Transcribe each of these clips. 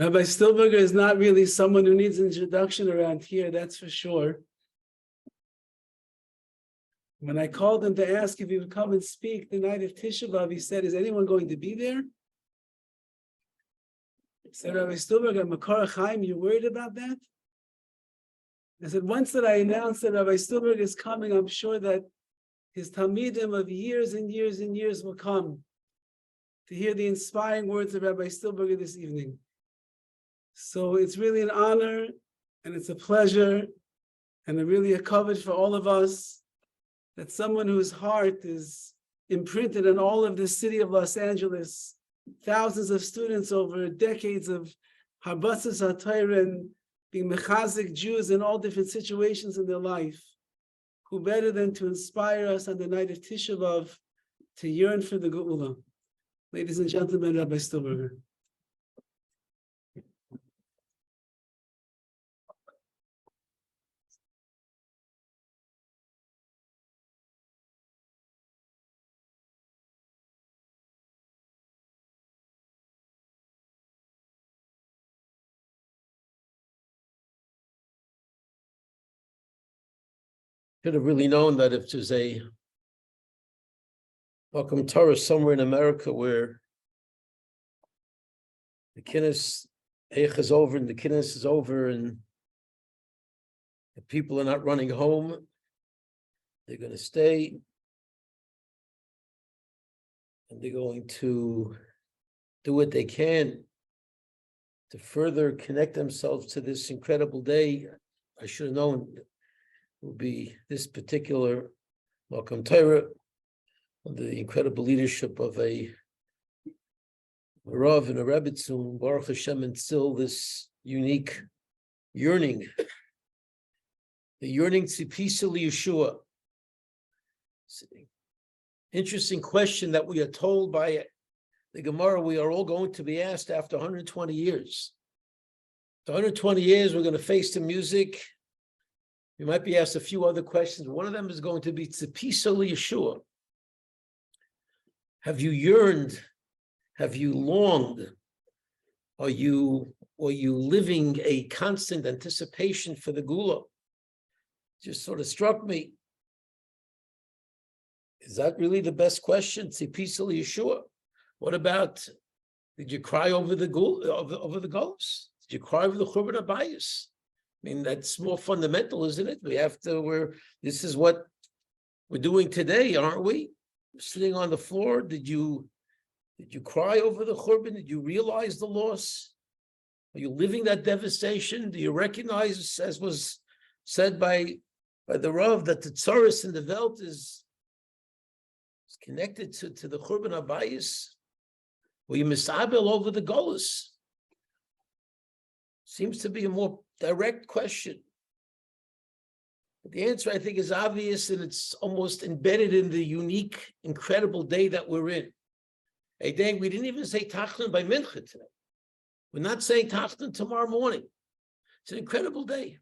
Rabbi Stulberger is not really someone who needs an introduction around here, that's for sure. When I called him to ask if he would come and speak the night of Tisha B'Av, he said, "Is anyone going to be there?" I said, "Rabbi Stulberger, Makar Chaim, you worried about that?" I said, "Once that I announced that Rabbi Stulberger is coming, I'm sure that his Talmidim of years and years and years will come to hear the inspiring words of Rabbi Stulberger this evening." So it's really an honor and it's a pleasure and really a covet for all of us that someone whose heart is imprinted on all of the city of Los Angeles, thousands of students over decades of Harbatzas HaTorah and being mechazik Jews in all different situations in their life, who better than to inspire us on the night of Tisha B'Av to yearn for the Geulah. Ladies and gentlemen, Rabbi Stulberger. Should have really known that if there's a Welcome Torah somewhere in America where the kinnis Eich is over and the kinnis is over and the people are not running home, they're going to stay and they're going to do what they can to further connect themselves to this incredible day. I should have known will be this particular Welcome Torah, under the incredible leadership of a Rav and a Rebbe soon, Baruch Hashem, and still this unique yearning, the yearning to peace of Yeshua. Interesting question that we are told by the Gemara we are all going to be asked after 120 years. After 120 years, we're going to face the music. You might be asked a few other questions. One of them is going to be Tzipisa Yeshua. Have you yearned? Have you longed? Are you living a constant anticipation for the Geulah? Just sort of struck me. Is that really the best question? Tzipisa Yeshua. What about, did you cry over the Geulah, over the Gullahs? Did you cry over the Churban Abayis? I mean, that's more fundamental, isn't it? This is what we're doing today, aren't we? We're sitting on the floor. Did you cry over the Churban? Did you realize the loss? Are you living that devastation? Do you recognize, as was said by the Rav, that the tzaris in the Welt is connected to the Churban Abayis? Were you misabel over the Gullahs? Seems to be a more direct question. But the answer, I think, is obvious, and it's almost embedded in the unique, incredible day that we're in. A day we didn't even say Tachlin by Mincha today. We're not saying Tachlin tomorrow morning. It's an incredible day.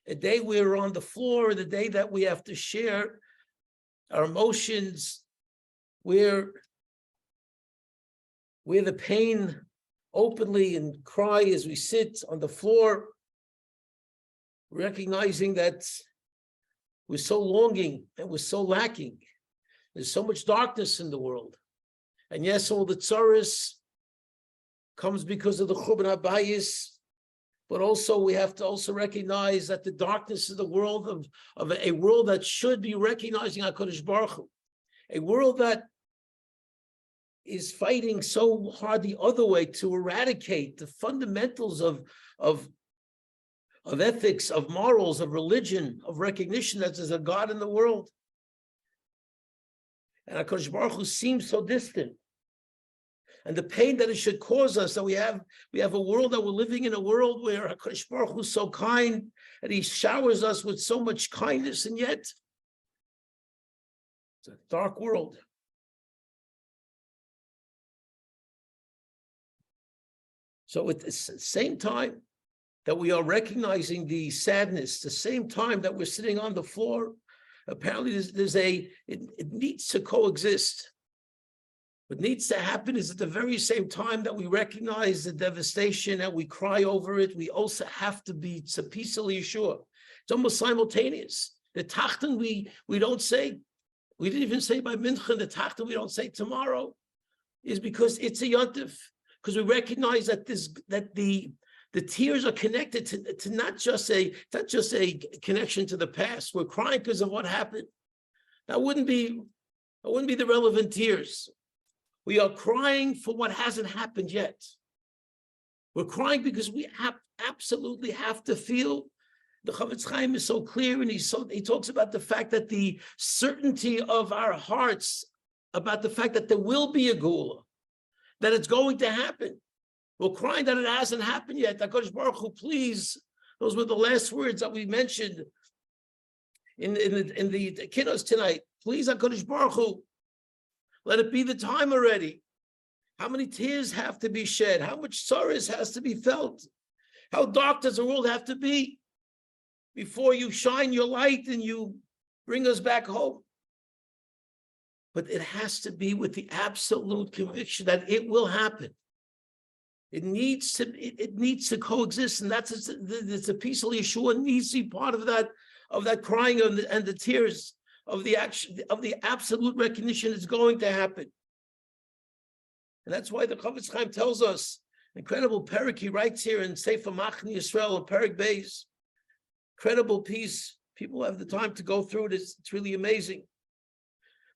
A day we're on the floor, the day that we have to share our emotions, where the pain openly and cry as we sit on the floor, recognizing that we're so longing and we're so lacking. There's so much darkness in the world. And yes, all the tzaris comes because of the Churban Abayis, but also we have to also recognize that the darkness of the world, of a world that should be recognizing HaKadosh Baruch Hu, a world that is fighting so hard the other way to eradicate the fundamentals of ethics, of morals, of religion, of recognition that there's a God in the world. And HaKadosh Baruch Hu seems so distant. And the pain that it should cause us, that we have a world that we're living in, a world where HaKadosh Baruch Hu is so kind, and he showers us with so much kindness, and yet it's a dark world. So at the same time that we are recognizing the sadness, the same time that we're sitting on the floor, apparently it needs to coexist. What needs to happen is at the very same time that we recognize the devastation and we cry over it, we also have to be tzapisa Yeshua. It's almost simultaneous. The tachten we don't say, we didn't even say by mincha, the tachten we don't say tomorrow, is because it's a yontif. Because we recognize that the tears are connected to not just a connection to the past. We're crying because of what happened. That wouldn't be the relevant tears. We are crying for what hasn't happened yet. We're crying because we absolutely have to feel. The Chavetz Chaim is so clear, and he talks about the fact that the certainty of our hearts about the fact that there will be a Geulah, that it's going to happen. We're crying that it hasn't happened yet. HaKadosh Baruch Hu, please, those were the last words that we mentioned in the kiddos tonight. Please, HaKadosh Baruch Hu, let it be the time already. How many tears have to be shed? How much sorrow has to be felt? How dark does the world have to be before you shine your light and you bring us back home? But it has to be with the absolute conviction that it will happen. It needs to coexist, and that's the piece of Yeshua needs to be part of that crying and the tears of the action of the absolute recognition is going to happen. And that's why the Chavetz Chaim tells us incredible perek. He writes here in Sefer Machne Yisrael and Perek Beis, incredible piece. People have the time to go through it. It's really amazing.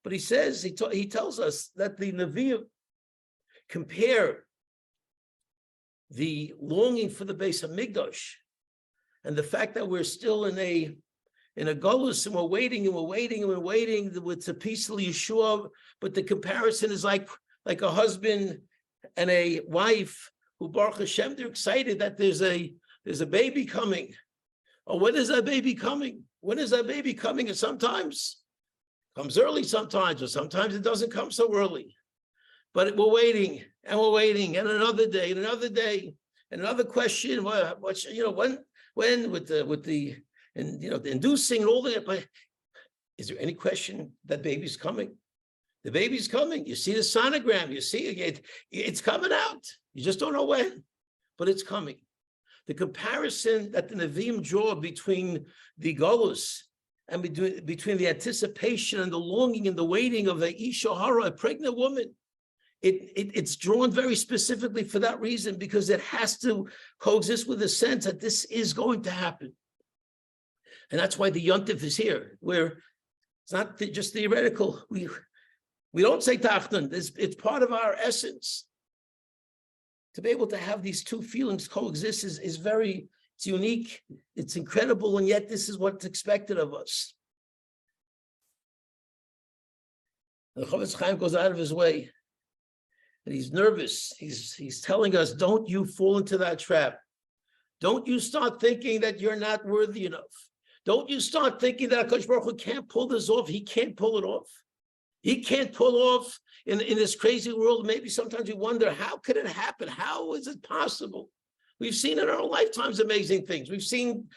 But he says he tells us that the Nevi'im compare the longing for the Beis Hamikdash and the fact that we're still in a golus and we're waiting with a peaceful Yeshua, but the comparison is like a husband and a wife who Baruch Hashem, they're excited that there's a baby coming. Oh, when is that baby coming? When is that baby coming? And sometimes it comes early, sometimes, or sometimes it doesn't come so early. But we're waiting and another day, and another question. When with the inducing and all that. But is there any question that baby's coming? The baby's coming. You see the sonogram. You see it. It's coming out. You just don't know when, but it's coming. The comparison that the Nevi'im draw between the Golus and between the anticipation and the longing and the waiting of a Isha Hara, a pregnant woman, it's drawn very specifically for that reason, because it has to coexist with the sense that this is going to happen. And that's why the Yontif is here, where it's not just theoretical. We don't say Tachton. It's part of our essence. To be able to have these two feelings coexist is it's unique, it's incredible, and yet this is what's expected of us. The Chavetz Chaim goes out of his way, and he's nervous. He's telling us, don't you fall into that trap. Don't you start thinking that you're not worthy enough. Don't you start thinking that HaKadosh Baruch Hu can't pull this off. He can't pull it off. He can't pull off in this crazy world. Maybe sometimes we wonder, how could it happen? How is it possible? We've seen in our lifetimes amazing things. We've seen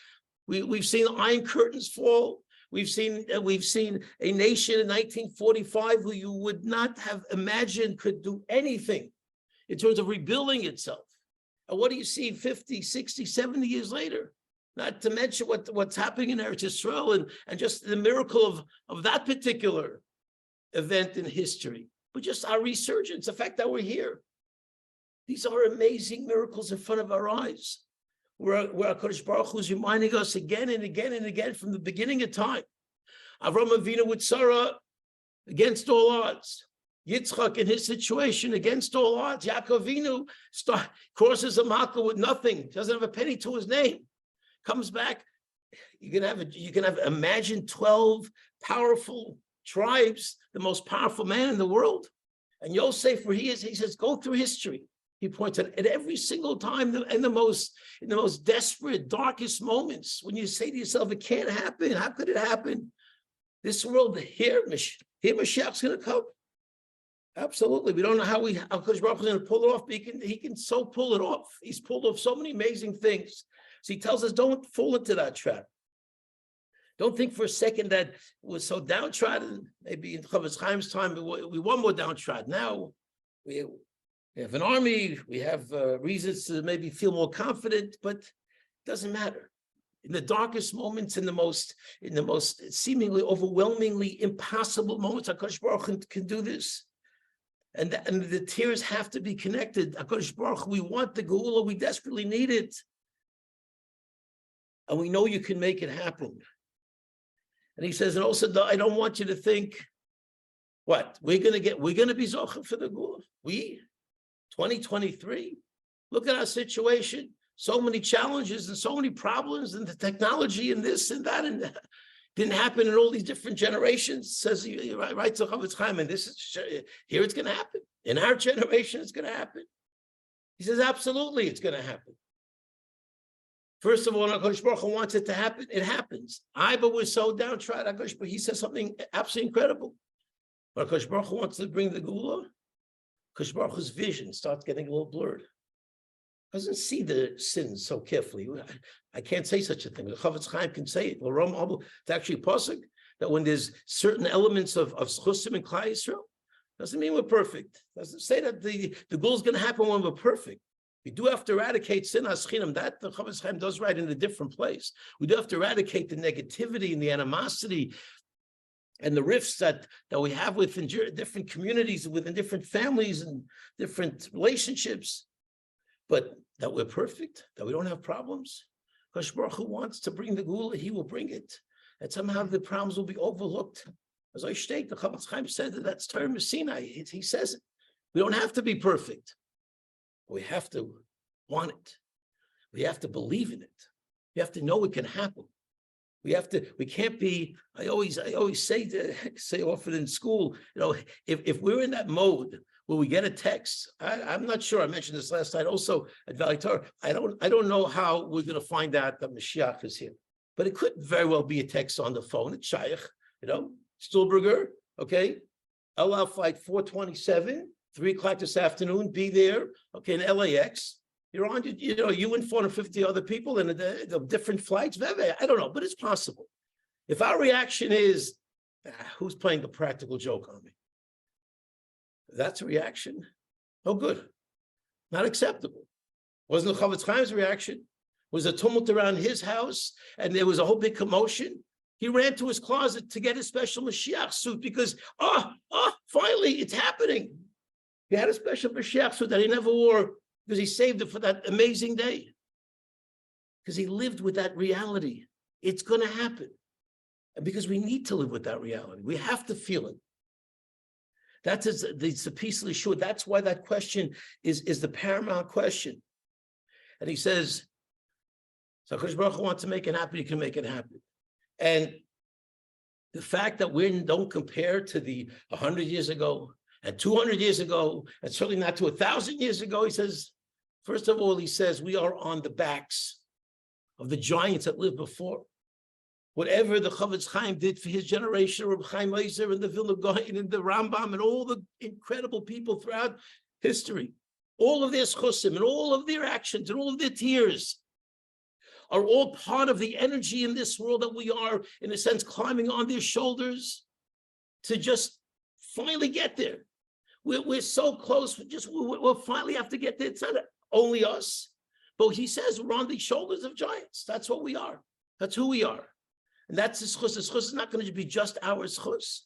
iron curtains fall. We've seen a nation in 1945 who you would not have imagined could do anything in terms of rebuilding itself. And what do you see 50, 60, 70 years later? Not to mention what's happening in Eretz Yisrael and just the miracle of that particular event in history, but just our resurgence, the fact that we're here. These are amazing miracles in front of our eyes, where HaKadosh Baruch Hu is reminding us again and again and again from the beginning of time. Avrohom Avinu with Sarah against all odds. Yitzchak in his situation against all odds. Yaakov Avinu crosses a Makkah with nothing, doesn't have a penny to his name, comes back. You can have imagine 12 powerful tribes, the most powerful man in the world. And Yosef, where he is, he says, go through history. He points at every single time in the most desperate, darkest moments, when you say to yourself, it can't happen. How could it happen? This world here Mashiach's going to come. Absolutely. We don't know how Kodesh Baruch is going to pull it off, but he can so pull it off. He's pulled off so many amazing things. So he tells us, don't fall into that trap. Don't think for a second that we're so downtrodden. Maybe in Chavetz Chaim's time, we were more downtrodden. Now We have an army, we have reasons to maybe feel more confident, but it doesn't matter. In the darkest moments, in the most seemingly overwhelmingly impossible moments, HaKadosh Baruch Hu can do this. And the tears have to be connected. HaKadosh Baruch Hu, we want the Geulah, we desperately need it. And we know you can make it happen. And he says, and also, I don't want you to think, what, we're going to be Zocher for the Geulah. We, 2023, look at our situation. So many challenges and so many problems and the technology and this and that and that. Didn't happen in all these different generations. Says right to Chavetz Chaim, and this is here. It's going to happen in our generation. It's going to happen. He says absolutely, it's going to happen. First of all, HaKadosh Baruch Hu wants it to happen. It happens. But we're so downtrodden. But he says something absolutely incredible. But HaKadosh Baruch Hu wants to bring the Geulah. HaKadosh Baruch Hu's vision starts getting a little blurred. Doesn't see the sins so carefully. I can't say such a thing. The Chavetz Chaim can say it. It's actually pasuk that when there's certain elements of schusim and Klal Yisrael, doesn't mean we're perfect. Doesn't say that the goal is going to happen when we're perfect. We do have to eradicate sin haschinam. That the Chavetz Chaim does right in a different place. We do have to eradicate the negativity and the animosity and the rifts that we have within different communities, within different families and different relationships. But that we're perfect, that we don't have problems. HaKadosh Baruch Hu wants to bring the Geulah, he will bring it. And somehow the problems will be overlooked. As I state, the Chavetz Chaim said that's Torah Sinai. He says it. We don't have to be perfect. We have to want it. We have to believe in it. We have to know it can happen. We can't be, I always say often in school, if we're in that mode where we get a text, I'm not sure, I mentioned this last night also at Valley Torah, I don't know how we're going to find out that Mashiach is here. But it could very well be a text on the phone. It's Shaykh, Stulberger, okay? LL flight 427, 3 o'clock this afternoon, be there, okay, in LAX. You're on, you and 450 other people in the different flights. I don't know, but it's possible. If our reaction is, who's playing the practical joke on me? That's a reaction. Oh, good. Not acceptable. Wasn't the Chavetz Chaim's reaction? Was a tumult around his house, and there was a whole big commotion. He ran to his closet to get his special Mashiach suit because, finally, it's happening. He had a special Mashiach suit that he never wore because he saved it for that amazing day. Because he lived with that reality. It's going to happen. And because we need to live with that reality. We have to feel it. That's the peacefully sure. That's why that question is the paramount question. And he says, so HaKadosh Baruch Hu wants to make it happen, he can make it happen. And the fact that we don't compare to the 100 years ago and 200 years ago, and certainly not to 1,000 years ago, he says, first of all, he says, we are on the backs of the giants that lived before. Whatever the Chavetz Chaim did for his generation, Rabbi Chaim Ozer and the Vilna Gaon and the Rambam and all the incredible people throughout history, all of their schusim and all of their actions and all of their tears are all part of the energy in this world that we are, in a sense, climbing on their shoulders to just finally get there. We're so close. We'll finally have to get there. It's not only us, but he says we're on the shoulders of giants. That's what we are. That's who we are. And that's the schus. The schus is not going to be just our schus.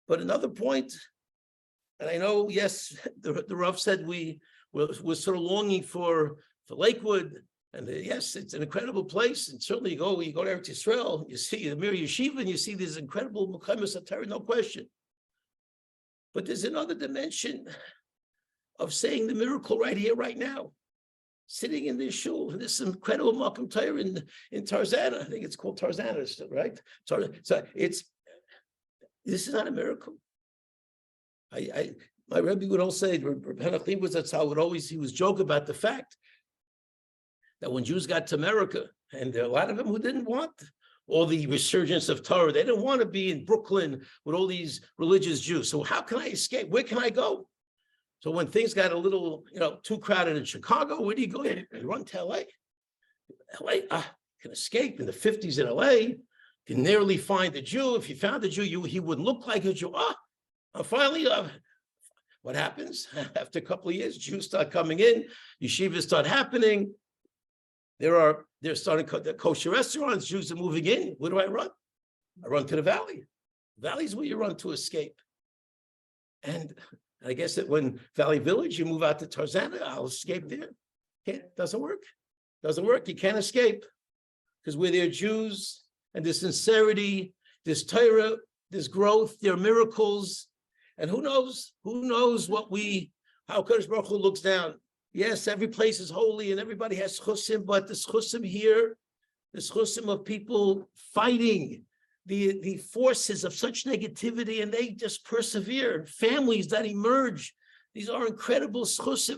But another point, and I know, yes, the Rav said we're sort of longing for Lakewood, and yes, it's an incredible place. And certainly you go to Eretz Yisrael, you see the Mir Yeshiva, and you see this incredible Mekaymus HaTorah, no question. But there's another dimension of saying the miracle right here, right now. Sitting in this shul, in this incredible Makom Torah in Tarzana. I think it's called Tarzana still, right? So this is not a miracle. My Rabbi would all say, Rabbi he was joke about the fact that when Jews got to America, and there are a lot of them who didn't want all the resurgence of Torah, they didn't want to be in Brooklyn with all these religious Jews. So how can I escape? Where can I go? So when things got a little, too crowded in Chicago, where do you go? You run to LA. LA, can escape in the 50s in LA. Can nearly find a Jew. If you found a Jew, he wouldn't look like a Jew. Finally, What happens? After a couple of years, Jews start coming in, yeshivas start happening. They're starting the kosher restaurants, Jews are moving in. Where do I run? I run to the valley. The valley is where you run to escape. And I guess that when Valley Village, you move out to Tarzana, I'll escape there. Doesn't work. Doesn't work. You can't escape. Because where there are Jews and there's sincerity, there's Torah, there's growth, there are miracles. And who knows how Kadosh Baruch Hu looks down. Yes, every place is holy and everybody has chusim, but the chusim here, the chusim of people fighting the forces of such negativity, and they just persevere. Families that emerge, these are incredible chusim.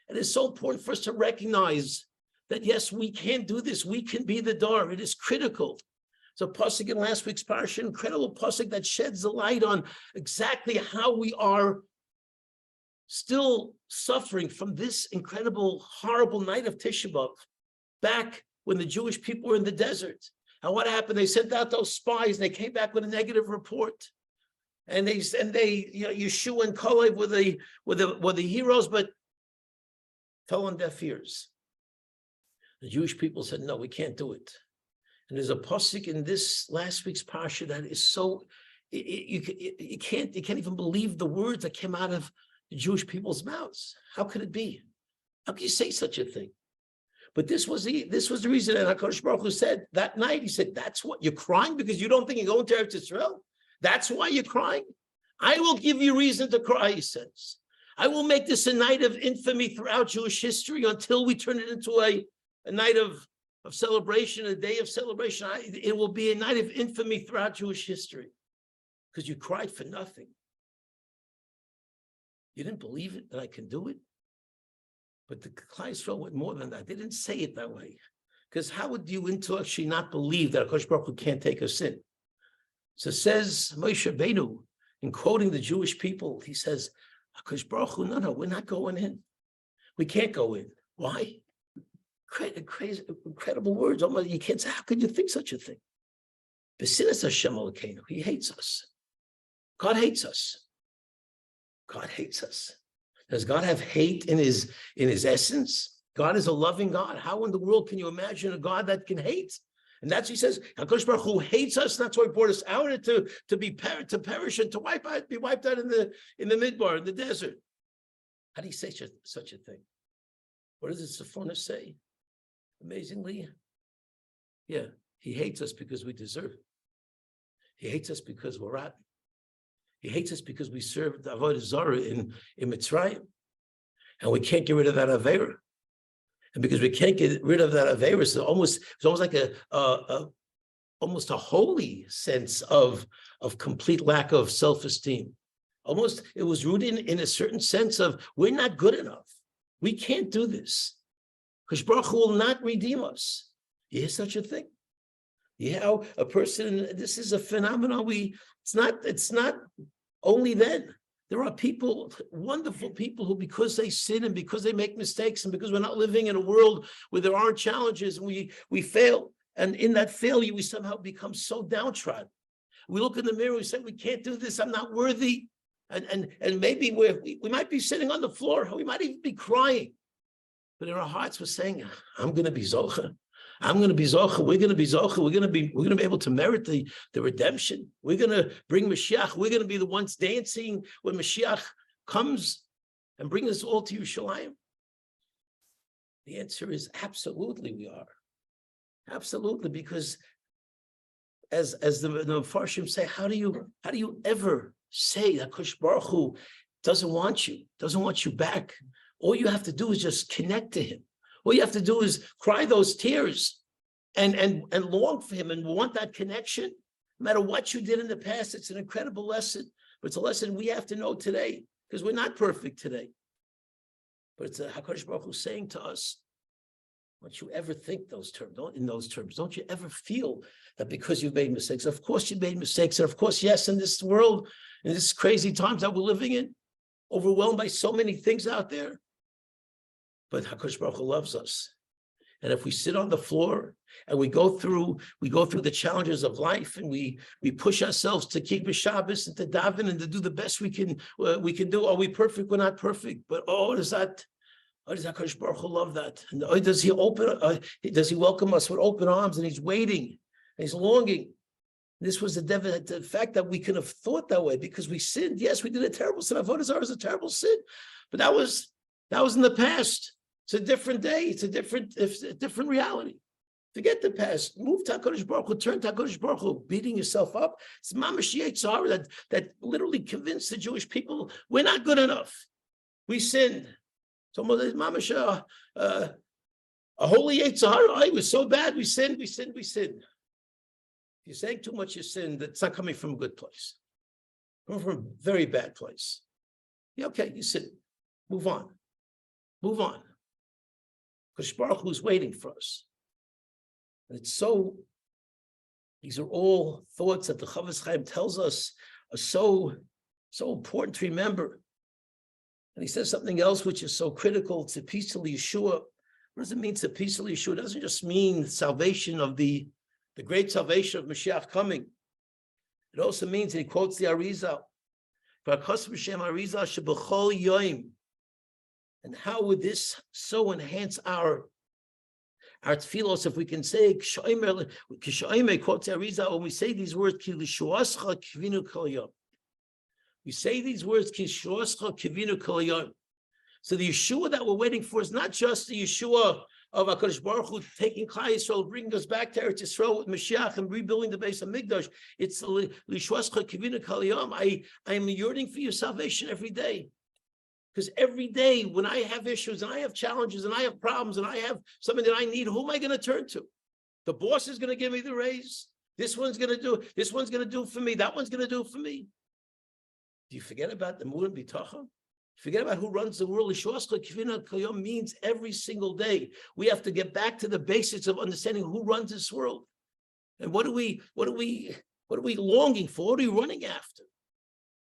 And it's so important for us to recognize that, yes, we can do this. We can be the door. It is critical. So pasuk in last week's parsha, incredible pasuk that sheds the light on exactly how we are still suffering from this incredible, horrible night of Tisha B'Av, back when the Jewish people were in the desert. And what happened? They sent out those spies, and they came back with a negative report. And they Yeshua and Kalev were the heroes, but fell on deaf ears. The Jewish people said, "No, we can't do it." And there's a pasuk in this last week's parsha that is so you can't even believe the words that came out of the Jewish people's mouths. How could it be? How can you say such a thing? But this was the reason. And HaKadosh Baruch Hu said that night, he said, "That's what you're crying because you don't think you're going to Eretz Yisrael. That's why you're crying. I will give you reason to cry," he says. "I will make this a night of infamy throughout Jewish history until we turn it into a night of celebration, a day of celebration. It will be a night of infamy throughout Jewish history because you cried for nothing. You didn't believe it that I can do it." But the Klal Yisrael went more than that. They didn't say it that way. Because how would you intellectually not believe that HaKadosh Baruch Hu can't take a sin? So says Moshe Rabbeinu, in quoting the Jewish people, he says, HaKadosh Baruch Hu, no, we're not going in. We can't go in. Why? Crazy, incredible words. You can't say, how could you think such a thing? B'sinas Hashem Elokeinu. He hates us. God hates us. God hates us. Does God have hate in his essence? God is a loving God. How in the world can you imagine a God that can hate? And that's, he says, HaKadosh Baruch Hu hates us. That's why he brought us out to perish and to be wiped out in the midbar, in the desert. How do you say such a thing? What does the Sephonah say? Amazingly, yeah, he hates us because we deserve it. He hates us because we're rotten. He hates us because we served Avodah Zarah in Mitzrayim, and we can't get rid of that Aveira. And because we can't get rid of that Aveira, it's almost like almost a holy sense of complete lack of self-esteem. Almost, it was rooted in a certain sense of we're not good enough. We can't do this. Because Baruch Hu will not redeem us. You hear such a thing? Yeah, a person, this is a phenomenon. It's not only then. There are people, wonderful people who, because they sin and because they make mistakes and because we're not living in a world where there aren't challenges and we fail. And in that failure, we somehow become so downtrodden. We look in the mirror, we say, we can't do this, I'm not worthy. And maybe we might be sitting on the floor, we might even be crying. But in our hearts, we're saying, I'm going to be Zocha. I'm going to be Zocha. We're going to be Zocha. We're going to be able to merit the redemption. We're going to bring Mashiach. We're going to be the ones dancing when Mashiach comes and bring us all to Yerushalayim. The answer is absolutely we are. Absolutely, because as the Mefarshim say, how do you ever say that HaKadosh Baruch Hu doesn't want you back? All you have to do is just connect to him. All you have to do is cry those tears and long for him and want that connection. No matter what you did in the past, it's an incredible lesson. But it's a lesson we have to know today because we're not perfect today. But it's HaKadosh Baruch Hu saying to us, don't you ever think in those terms. Don't you ever feel that because you've made mistakes. Of course you made mistakes. And of course, yes, in this world, in this crazy times that we're living in, overwhelmed by so many things out there. But HaKadosh Baruch Hu loves us. And if we sit on the floor and we go through the challenges of life, and we push ourselves to keep a Shabbos and to daven and to do the best we can do. Are we perfect? We're not perfect, but does HaKadosh Baruch Hu love that? And does he welcome us with open arms, and he's waiting and he's longing? This was the fact that we could have thought that way because we sinned. Yes, we did a terrible sin. Avodah Zarah is a terrible sin, but that was in the past. It's a different day. It's a different reality. Forget the past. Move to HaKadosh Baruch Hu. Turn to HaKadosh Baruch Hu. Beating yourself up. It's mamash yetzer hara that literally convinced the Jewish people we're not good enough. We sinned. So mamash a holy yetzer hara. It was so bad. We sinned. If you're saying too much, you sin. That's not coming from a good place. Coming from a very bad place. Yeah, okay, you sin. Move on. Because Baruch Hu's waiting for us. And it's so, these are all thoughts that the Chavetz Chaim tells us are so important to remember. And he says something else which is so critical to peaceful Yeshua. What does it mean to peaceful Yeshua? It doesn't just mean salvation of the great salvation of Mashiach coming. It also means, and he quotes the Arizal, and how would this so enhance our tefillos if we can say, quotes the Arizal, when we say these words, we say these words, so the Yeshua that we're waiting for is not just the Yeshua of HaKadosh Baruch Hu taking Klal Yisrael, bringing us back to Eretz Yisrael with Mashiach and rebuilding the base of Mikdash. It's L'Yishuascha Kivinu Kol Yom. I am yearning for your salvation every day. Because every day when I have issues and I have challenges and I have problems and I have something that I need, who am I going to turn to? The boss is going to give me the raise. This one's going to do for me. That one's going to do for me. Do you forget about the Emunah and Bitachon? Forget about who runs the world. Means every single day we have to get back to the basics of understanding who runs this world, and what are we longing for? What are we running after?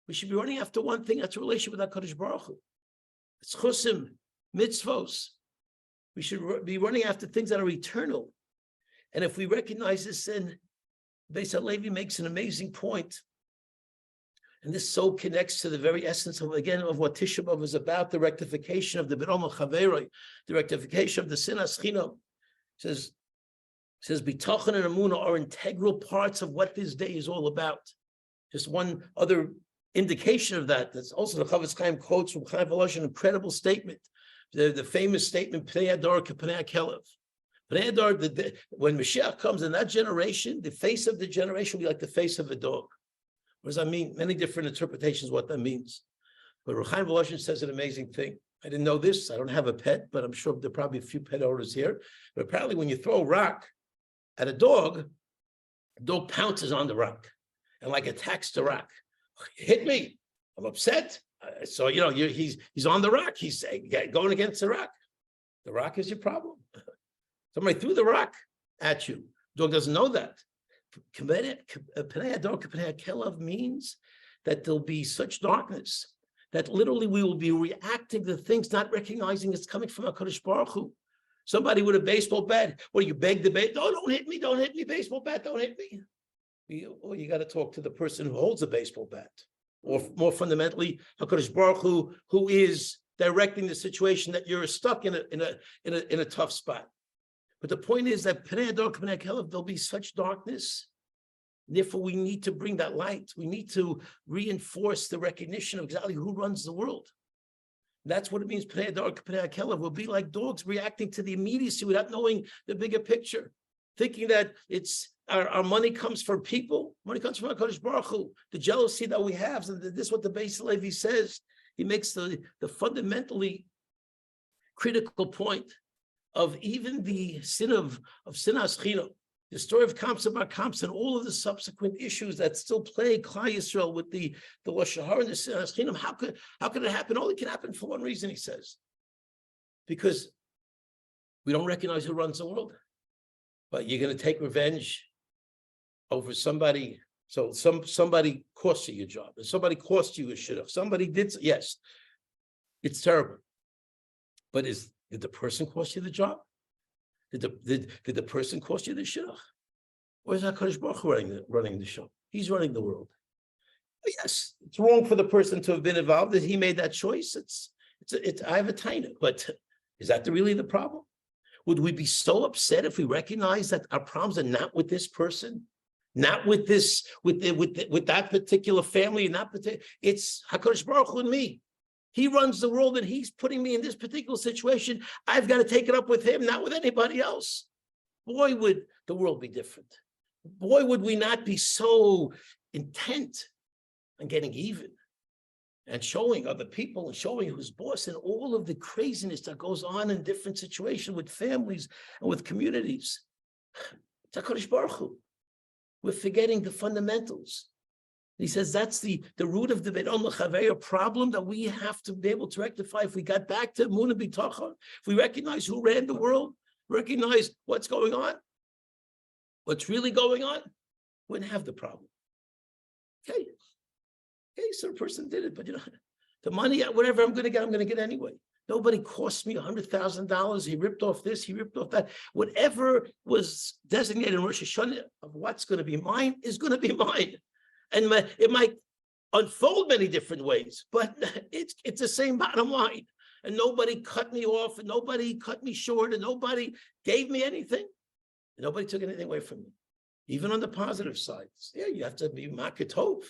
We should be running after one thing. That's a relationship with HaKadosh Baruch Hu. It's chusim, mitzvos. We should be running after things that are eternal. And if we recognize this, then Beis HaLevi makes an amazing point. And this so connects to the very essence of what Tisha B'Av is about, the rectification of the B'Roma Chaveroi, the rectification of the Sinas Chinam. Says Bitachon and Emunah are integral parts of what this day is all about. Just one other indication of that. That's also the Chavetz Chaim quotes from Chaim Volosh, an incredible statement. The famous statement, Pnei Ador K'Pnei HaKelev. Pnei Ador, when Mashiach comes in that generation, the face of the generation will be like the face of a dog. What does that mean? Many different interpretations of what that means. But Chaim Volosh says an amazing thing. I didn't know this. I don't have a pet, but I'm sure there are probably a few pet owners here. But apparently when you throw a rock at a dog pounces on the rock and like attacks the rock. Hit me. I'm upset. So, he's on the rock. He's going against the rock. The rock is your problem. Somebody threw the rock at you. Dog doesn't know that. Pnei Ador K'Pnei HaKelev means that there'll be such darkness that literally we will be reacting to things, not recognizing it's coming from HaKadosh Baruch Hu. Somebody with a baseball bat, you beg the bat, don't hit me, baseball bat, don't hit me. You got to talk to the person who holds a baseball bat. Or more fundamentally, HaKadosh Baruch Hu, who is directing the situation that you're stuck in a tough spot. But the point is that Pnei Ador K'Pnei HaKelev, there'll be such darkness. Therefore, we need to bring that light. We need to reinforce the recognition of exactly who runs the world. That's what it means. Pnei Ador K'Pnei HaKelev will be like dogs reacting to the immediacy without knowing the bigger picture, thinking that it's our money comes from people. Money comes from HaKadosh Baruch Hu. The jealousy that we have, and this is what the Beis HaLevi says. He makes the fundamentally critical point of even the sin of Sinas Chinam, the story of Kamsa Bar Kamsa, and all of the subsequent issues that still plague Klal Yisrael with the Lashon Hara and the Sinas Chinam. How could it happen? Only can happen for one reason, he says. Because we don't recognize who runs the world. But you're going to take revenge over somebody. So somebody cost you your job. And somebody cost you a shidduch. Somebody did, yes. It's terrible. But did the person cost you the job? Did the person cost you the shidduch? Or is HaKadosh Baruch Hu running the show? He's running the world. Yes, it's wrong for the person to have been involved, that he made that choice. I have a taina, but is that really the problem? Would we be so upset if we recognize that our problems are not with this person, not with this, with that particular family, and not particular? It's HaKadosh Baruch Hu and me. He runs the world, and he's putting me in this particular situation. I've got to take it up with him, not with anybody else. Boy, would the world be different. Boy, would we not be so intent on getting even and showing other people and showing who's boss and all of the craziness that goes on in different situations with families and with communities. It's HaKadosh Baruch Hu. We're forgetting the fundamentals. He says that's the root of the Be'on L'Chaveya problem that we have to be able to rectify. If we got back to Emunah B'Tachon, if we recognize who ran the world, recognize what's going on, what's really going on, we wouldn't have the problem. Okay, so the person did it, but the money, whatever I'm going to get anyway. Nobody cost me $100,000. He ripped off this, he ripped off that. Whatever was designated in Rosh Hashanah of what's going to be mine is going to be mine. And it might unfold many different ways, but it's the same bottom line. And nobody cut me off, and nobody cut me short, and nobody gave me anything. And nobody took anything away from me. Even on the positive side. Yeah, you have to be makatov,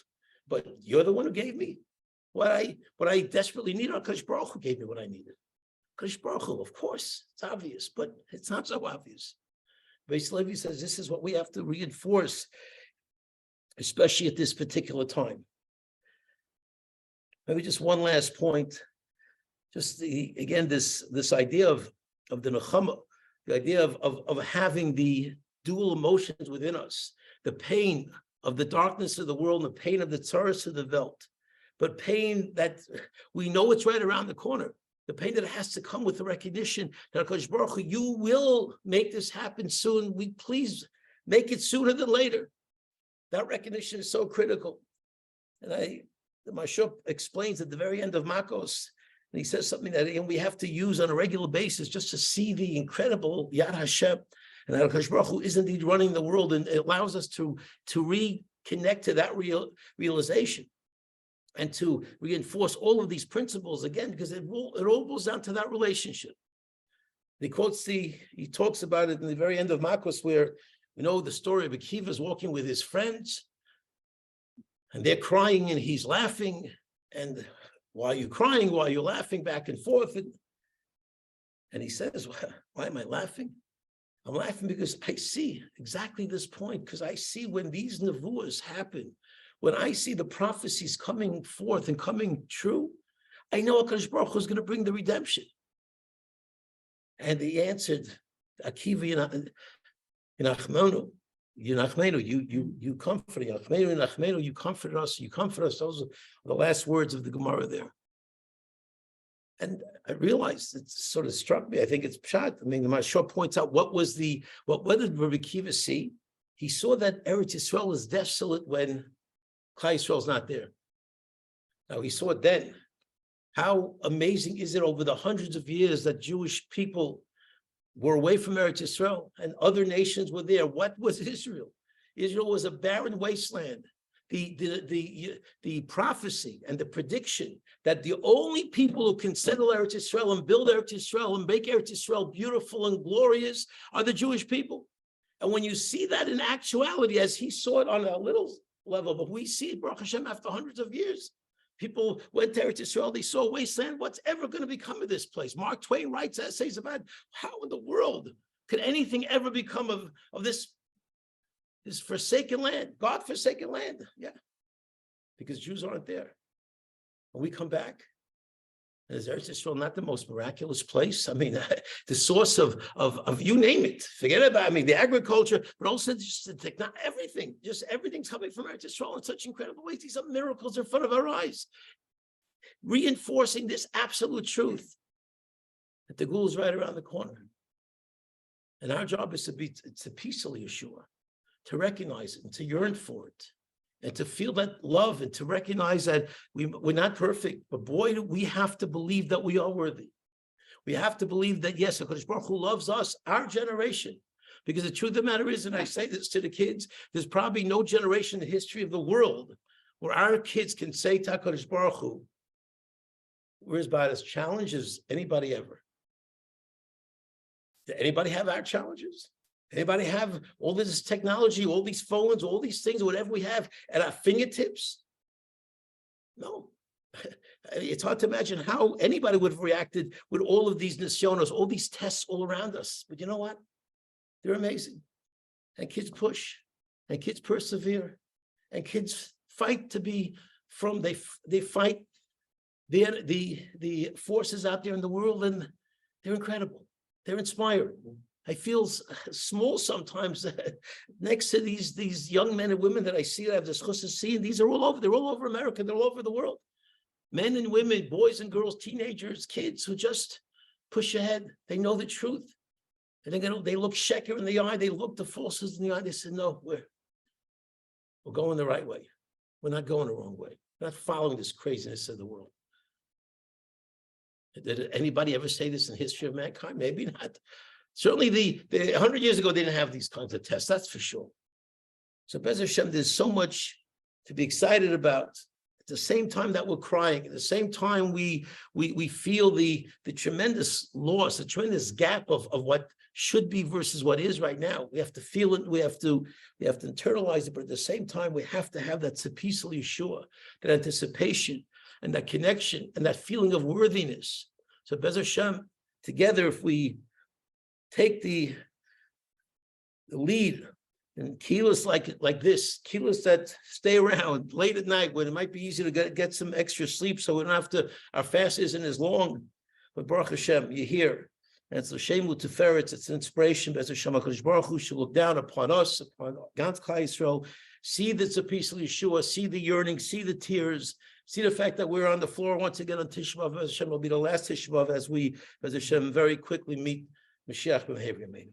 but you're the one who gave me what I desperately needed. HaKadosh Baruch Hu gave me what I needed. HaKadosh Baruch Hu, of course, it's obvious, but it's not so obvious. Beis Levi says this is what we have to reinforce, especially at this particular time. Maybe just one last point. Just this idea of the nechama, the idea of having the dual emotions within us, the pain of the darkness of the world and the pain of the tzaras of the Welt, but pain that we know it's right around the corner, the pain that has to come with the recognition that HaKadosh Baruch Hu, you will make this happen soon. We please make it sooner than later. That recognition is so critical. And the Mashop explains at the very end of Makos, and he says something that we have to use on a regular basis just to see the incredible Yad Hashem, and that HaKadosh Baruch Hu is indeed running the world, and it allows us to reconnect to that realization and to reinforce all of these principles again, because it all goes down to that relationship. He talks about it in the very end of Makos, where we know the story of Akiva's walking with his friends, and they're crying and he's laughing, and why are you crying? Why are you laughing? Back and forth. And he says, why am I laughing? I'm laughing because I see exactly this point, because I see when these nevuahs happen, when I see the prophecies coming forth and coming true, I know HaKadosh Baruch Hu is going to bring the redemption. And he answered, Akiva, you comfort, you comfort us. Those are the last words of the Gemara there. And I realized, it sort of struck me. I think it's pshat. I mean, the Mashal points out what did Rabbi Akiva see? He saw that Eretz Yisrael is desolate when Klal Yisrael's not there. Now he saw it then. How amazing is it over the hundreds of years that Jewish people were away from Eretz Yisrael and other nations were there? What was Israel? Israel was a barren wasteland. The prophecy and the prediction that the only people who can settle Eretz Yisrael and build Eretz Yisrael and make Eretz Yisrael beautiful and glorious are the Jewish people. And when you see that in actuality, as he saw it on a little level, but we see it, Baruch Hashem, after hundreds of years, people went to Eretz Yisrael, they saw a wasteland. What's ever going to become of this place? Mark Twain writes essays about how in the world could anything ever become of this forsaken land, God-forsaken land. Yeah, because Jews aren't there. When we come back, is Eretz Yisrael not the most miraculous place? I mean, the source of you name it. Forget about, the agriculture, but also just not everything. Just everything's coming from Eretz Yisrael in such incredible ways. These are miracles in front of our eyes. Reinforcing this absolute truth that the Geulah is right around the corner. And our job is to peacefully assure, to recognize it and to yearn for it, and to feel that love, and to recognize that we're not perfect, but boy, do we have to believe that we are worthy. We have to believe that, yes, HaKadosh Baruch Hu loves us, our generation. Because the truth of the matter is, and I say this to the kids, there's probably no generation in the history of the world where our kids can say to HaKadosh Baruch Hu, we're as bad as challenges anybody ever. Did anybody have our challenges? Anybody have all this technology, all these phones, all these things, whatever we have at our fingertips? No. It's hard to imagine how anybody would have reacted with all of these nisyonos, all these tests all around us. But you know what? They're amazing. And kids push, and kids persevere, and kids fight to be from, they fight the forces out there in the world, and they're incredible. They're inspiring. I feel small sometimes next to these young men and women that I see that I have this chus to see, and these are all over. They're all over America. They're all over the world. Men and women, boys and girls, teenagers, kids who just push ahead. They know the truth. And they look sheker in the eye. They look the falsehoods in the eye. They say, no, we're going the right way. We're not going the wrong way. We're not following this craziness of the world. Did anybody ever say this in the history of mankind? Maybe not. Certainly the 100 years ago, they didn't have these kinds of tests, that's for sure. So Bez Hashem, there's so much to be excited about. At the same time that we're crying, at the same time we feel the tremendous loss, the tremendous gap of what should be versus what is right now. We have to feel it, we have to internalize it, but at the same time, we have to have that tzipisa Yeshua, that anticipation and that connection and that feeling of worthiness. So Bez Hashem, together, if we take the lead and kilos like this, kilos that stay around late at night when it might be easy to get some extra sleep, so we don't have to, our fast isn't as long. But Baruch Hashem, you're here. And it's l'shemu teferetz, it's an inspiration. Bez Hashem, HaKadosh Baruch Hu should look down upon us, upon Gans Klal Yisrael, see the tzipisa Yeshua, see the yearning, see the tears, see the fact that we're on the floor once again on Tisha B'Av. Bez Hashem will be the last Tisha B'Av as we, Bez Hashem, very quickly meet Mashiach b'Mehavrim.